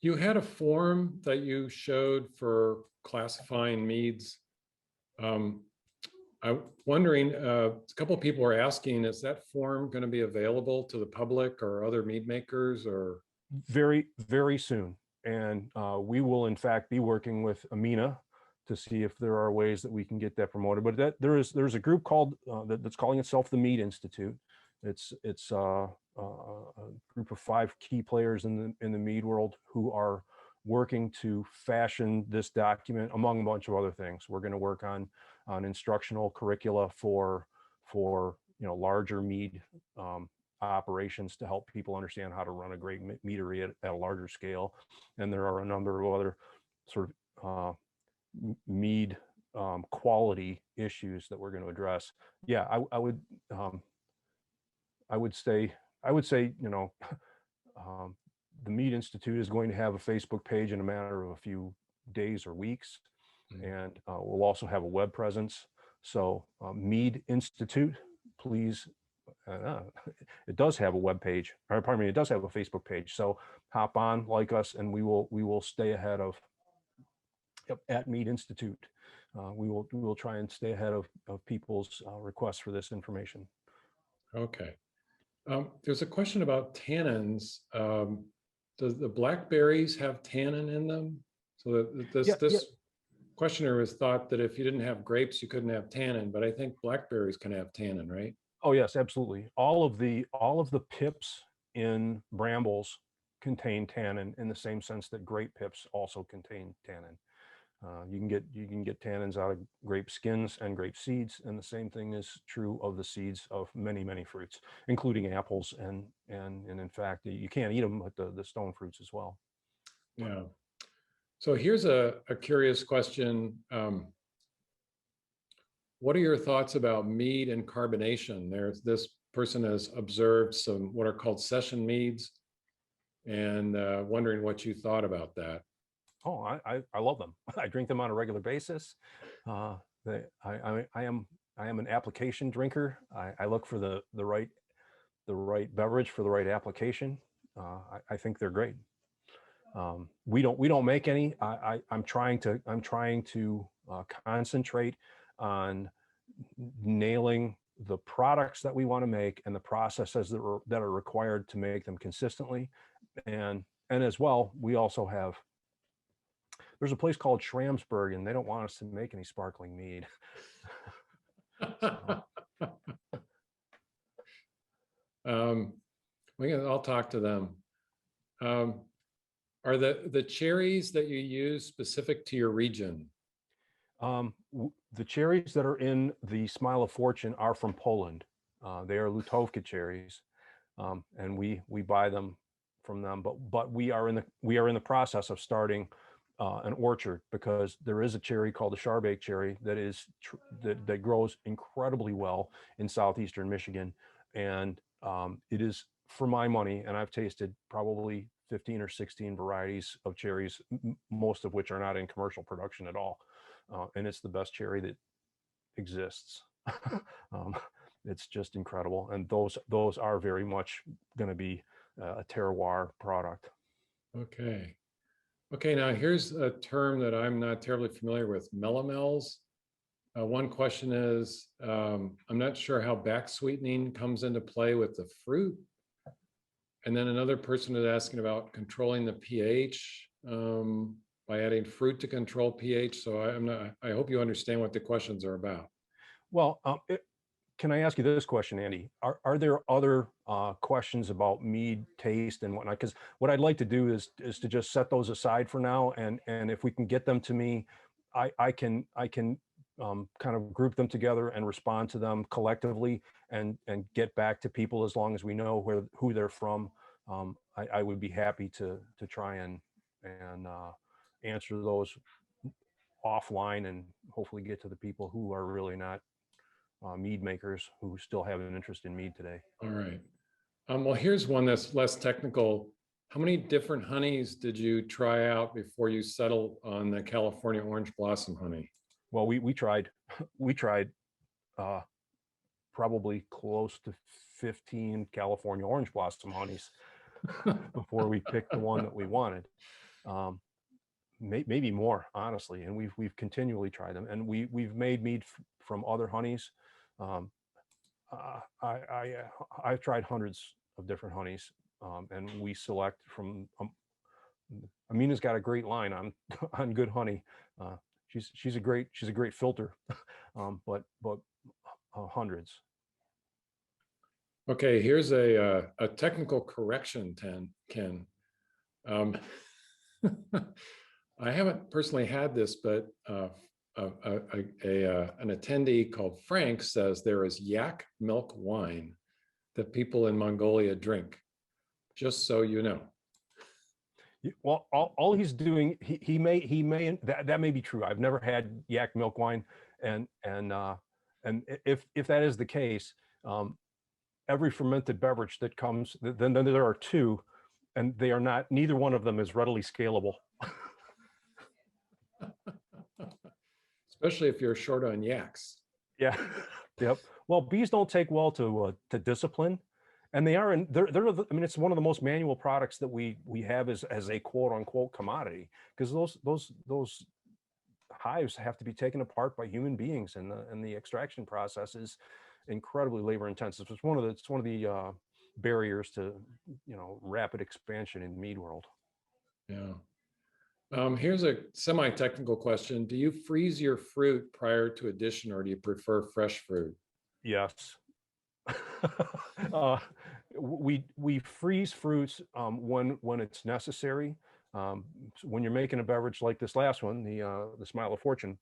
You had a form that you showed for classifying meads. I'm wondering, a couple of people are asking, is that form going to be available to the public or other mead makers, or?
Very, very soon. And we will in fact be working with Amina to see if there are ways that we can get that promoted. But there's a group called that's calling itself the Mead Institute. It's a group of 5 key players in the mead world who are working to fashion this document, among a bunch of other things. We're going to work on instructional curricula for larger mead operations to help people understand how to run a great meadery at a larger scale. And there are a number of other sort of mead quality issues that we're going to address. Yeah, I would say, the Mead Institute is going to have a Facebook page in a matter of a few days or weeks. And we'll also have a web presence. So Mead Institute, please, it does have a web page, or pardon me, it does have a Facebook page. So hop on, like us, and we will stay ahead of, at Mead Institute. We will try and stay ahead of people's requests for this information.
Okay. There's a question about tannins. Does the blackberries have tannin in them? So that this questioner has thought that if you didn't have grapes, you couldn't have tannin, but I think blackberries can have tannin, right?
Oh yes, absolutely. All of the pips in brambles contain tannin in the same sense that grape pips also contain tannin. You can get tannins out of grape skins and grape seeds, and the same thing is true of the seeds of many fruits, including apples, and in fact you can't eat them, but the stone fruits as well.
Yeah. So here's a curious question. What are your thoughts about mead and carbonation? This person has observed some what are called session meads, and wondering what you thought about that.
Oh, I love them. I drink them on a regular basis. I am an application drinker. I look for the right beverage for the right application. I think they're great. We don't make any. I'm trying to concentrate on nailing the products that we want to make and the processes that are required to make them consistently. And as well, we also have, there's a place called Schrammsburg, and they don't want us to make any sparkling mead.
I'll talk to them. Are the cherries that you use specific to your region?
The cherries that are in the Smile of Fortune are from Poland. They are Lutovka cherries, and we buy them from them. But we are in the process of starting an orchard, because there is a cherry called the Charbake cherry that grows incredibly well in southeastern Michigan, and it is, for my money, and I've tasted probably 15 or 16 varieties of cherries, most of which are not in commercial production at all. And it's the best cherry that exists. It's just incredible. And those are very much going to be a terroir product.
Okay. Okay, now here's a term that I'm not terribly familiar with, melomels. One question is, I'm not sure how back sweetening comes into play with the fruit. And then another person is asking about controlling the pH by adding fruit to control pH. So I hope you understand what the questions are about.
Well, can I ask you this question, Andy? Are there other questions about mead taste and whatnot? Because what I'd like to do is to just set those aside for now, and if we can get them to me, I can kind of group them together and respond to them collectively, and get back to people as long as we know who they're from. I would be happy to try and answer those offline, and hopefully get to the people who are really not mead makers, who still have an interest in mead today.
All right. Well, here's one that's less technical. How many different honeys did you try out before you settled on the California orange blossom honey?
Well, we tried probably close to 15 California orange blossom honeys before we picked the one that we wanted. Maybe more, honestly, and we've continually tried them, and we've made mead from other honeys. I've tried hundreds of different honeys, and we select from. Amina's got a great line on good honey. She's a great filter, but hundreds.
Okay, here's a technical correction, Ken. I haven't personally had this, but an attendee called Frank says there is yak milk wine that people in Mongolia drink. Just so you know.
Well, all he's doing, he may that may be true. I've never had yak milk wine, and if that is the case, every fermented beverage that comes, then there are two, and they are not. Neither one of them is readily scalable.
Especially if you're short on yaks.
Yeah. Yep. Well, bees don't take well to discipline, and they're I mean, it's one of the most manual products that we have as a quote unquote commodity, because those hives have to be taken apart by human beings, and the extraction process is incredibly labor intensive. It's one of the barriers to rapid expansion in the mead world.
Yeah. Here's a semi-technical question. Do you freeze your fruit prior to addition, or do you prefer fresh fruit?
Yes. we freeze fruits when it's necessary. So when you're making a beverage like this last one, the Smile of Fortune,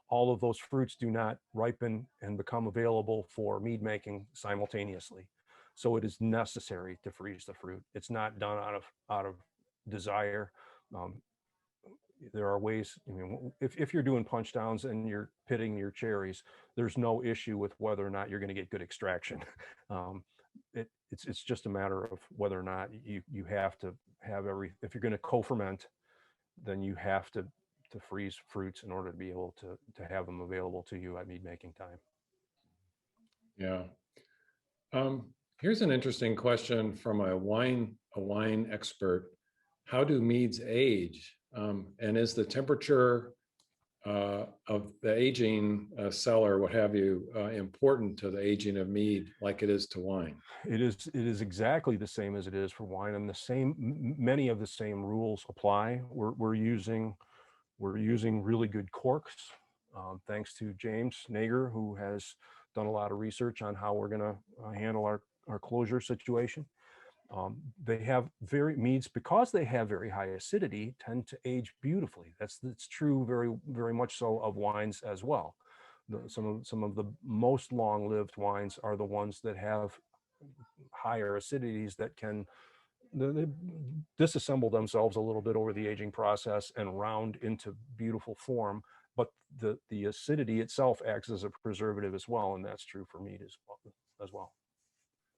all of those fruits do not ripen and become available for mead making simultaneously. So it is necessary to freeze the fruit. It's not done out of desire. Um, there are ways, I mean, if you're doing punch downs and you're pitting your cherries, there's no issue with whether or not you're going to get good extraction. It's just a matter of whether or not you have to have if you're going to co-ferment, then you have to freeze fruits in order to be able to have them available to you at mead making time.
Yeah. Here's an interesting question from a wine expert. How do meads age? And is the temperature of the aging cellar, what have you, important to the aging of mead like it is to wine?
It is exactly the same as it is for wine, and many of the same rules apply. We're using really good corks, thanks to James Nager, who has done a lot of research on how we're going to handle our closure situation. They have meads, because they have very high acidity, tend to age beautifully. That's true very much so of wines as well. Some of the most long-lived wines are the ones that have higher acidities that can they disassemble themselves a little bit over the aging process and round into beautiful form. But the acidity itself acts as a preservative as well, and that's true for mead as well.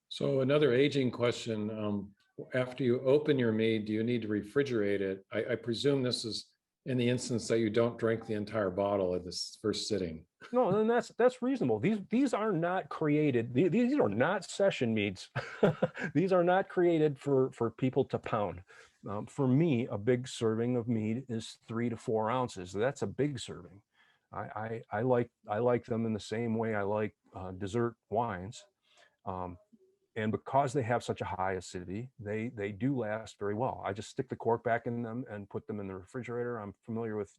So another aging question, after you open your mead, do you need to refrigerate it? I presume this is in the instance that you don't drink the entire bottle at this first sitting.
No, and that's reasonable. These are not created. These are not session meads. These are not created for people to pound. For me, a big serving of mead is 3 to 4 ounces. That's a big serving. I like them in the same way I like dessert wines. And because they have such a high acidity, they do last very well. I just stick the cork back in them and put them in the refrigerator. I'm familiar with,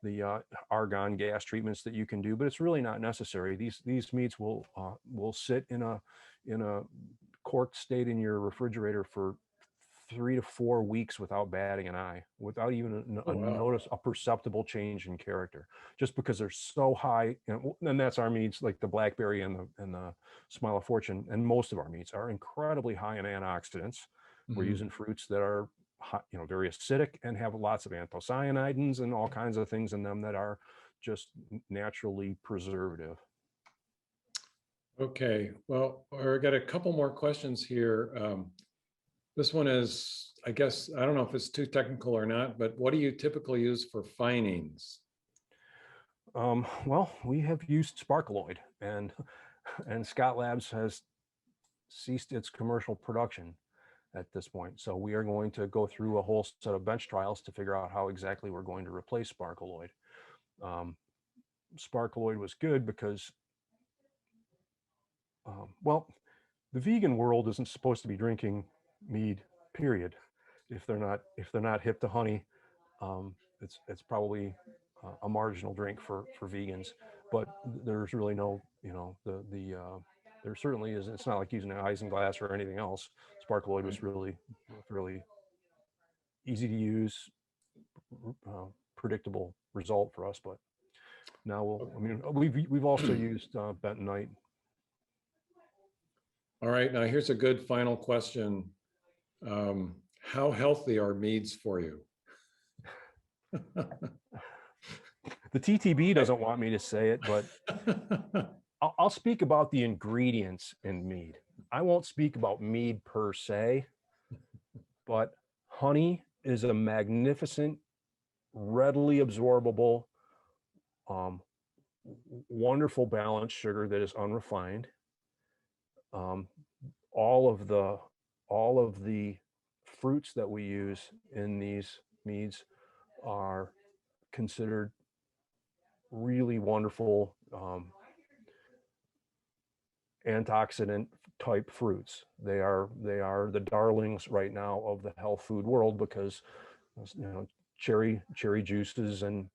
the argon gas treatments that you can do, but it's really not necessary. These meats will sit in a corked state in your refrigerator for 3 to 4 weeks without batting an eye, without even a perceptible change in character, just because they're so high. And that's our meats, like the blackberry and the Smile of Fortune, and most of our meats are incredibly high in antioxidants. We're using fruits that are very acidic and have lots of anthocyanidins and all kinds of things in them that are just naturally preservative.
Okay, well, I got a couple more questions here. This one is, I guess, I don't know if it's too technical or not, but what do you typically use for finings?
Well, we have used sparkaloid, and Scott Labs has ceased its commercial production at this point. So we are going to go through a whole set of bench trials to figure out how exactly we're going to replace sparkaloid. Sparkaloid was good because, well, the vegan world isn't supposed to be drinking mead, period. If they're not hip to honey, it's probably a marginal drink for vegans. But there's really no, there certainly isn't. It's not like using an isinglass or anything else. Sparkaloid was really easy to use, predictable result for us. But now we've also used bentonite.
All right, now here's a good final question. How healthy are meads for you?
The TTB doesn't want me to say it, but I'll speak about the ingredients in mead. I won't speak about mead per se, but honey is a magnificent, readily absorbable, wonderful balanced sugar that is unrefined. All of the fruits that we use in these meads are considered really wonderful antioxidant type fruits. They are the darlings right now of the health food world because cherry juices and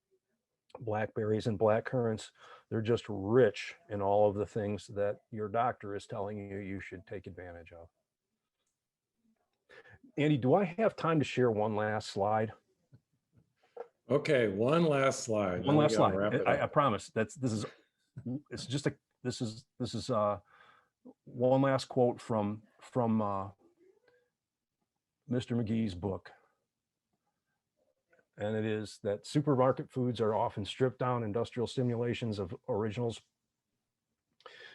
blackberries and black currants. They're just rich in all of the things that your doctor is telling you you should take advantage of. Andy, do I have time to share one last slide?
Okay, one last slide.
One
Then we
last
gotta
slide.
wrap it
I
up.
promise. This is one last quote from Mr. McGee's book. And it is that supermarket foods are often stripped down industrial simulations of originals.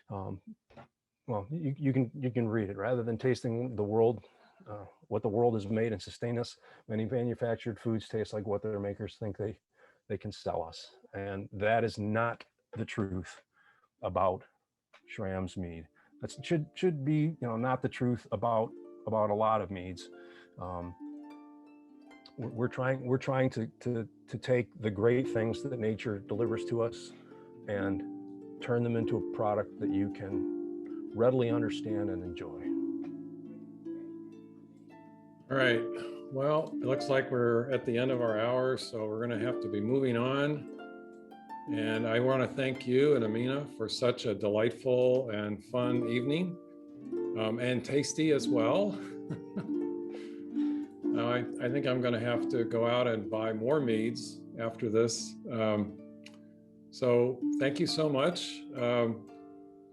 Well, you can read it. Rather than tasting the world, what the world has made and sustain us, many manufactured foods taste like what their makers think they can sell us. And that is not the truth about Schramm's mead. That should be, not the truth about a lot of meads. We're trying to take the great things that nature delivers to us and turn them into a product that you can readily understand and enjoy.
All right. Well, it looks like we're at the end of our hour, so we're going to have to be moving on. And I want to thank you and Amina for such a delightful and fun evening, and tasty as well. I think I'm going to have to go out and buy more meads after this. So thank you so much.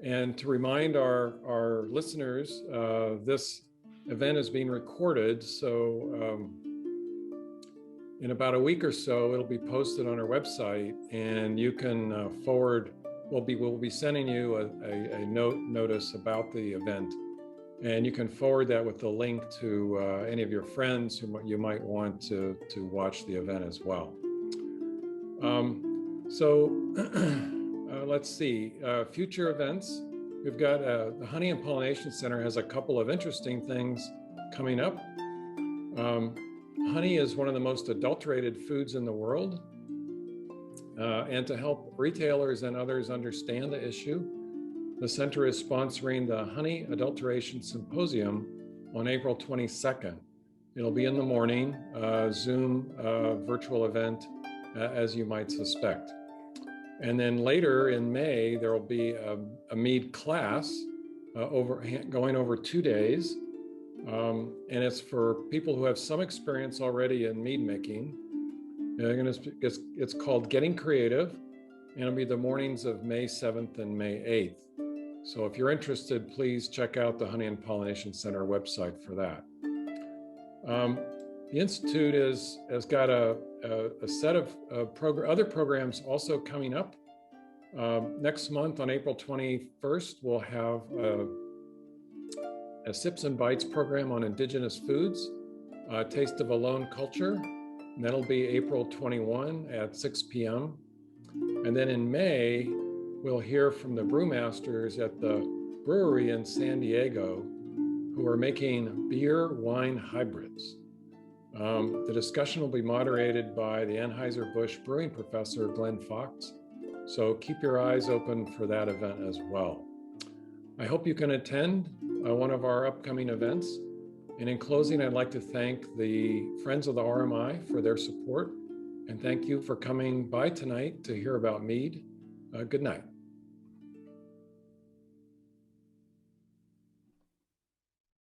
And to remind our listeners, this event is being recorded. So in about a week or so, it'll be posted on our website, and you can forward. We'll be sending you a notice about the event, and you can forward that with the link to any of your friends who you might want to watch the event as well. Let's see, future events. We've got the Honey and Pollination Center has a couple of interesting things coming up. Honey is one of the most adulterated foods in the world. And to help retailers and others understand the issue, the center is sponsoring the Honey Adulteration Symposium on April 22nd. It'll be in the morning, Zoom virtual event, as you might suspect. And then later in May, there will be a Mead class going over 2 days. And it's for people who have some experience already in mead making. It's called Getting Creative, and it'll be the mornings of May 7th and May 8th. So if you're interested, please check out the Honey and Pollination Center website for that. The Institute has got a set of other programs also coming up. Next month on April 21st, we'll have a Sips and Bites program on indigenous foods, Taste of a Lone Culture, and that'll be April 21 at 6 p.m. And then in May, we'll hear from the brewmasters at the brewery in San Diego who are making beer wine hybrids. The discussion will be moderated by the Anheuser-Busch brewing professor, Glenn Fox. So keep your eyes open for that event as well. I hope you can attend one of our upcoming events. And in closing, I'd like to thank the Friends of the RMI for their support. And thank you for coming by tonight to hear about Mead. Good night.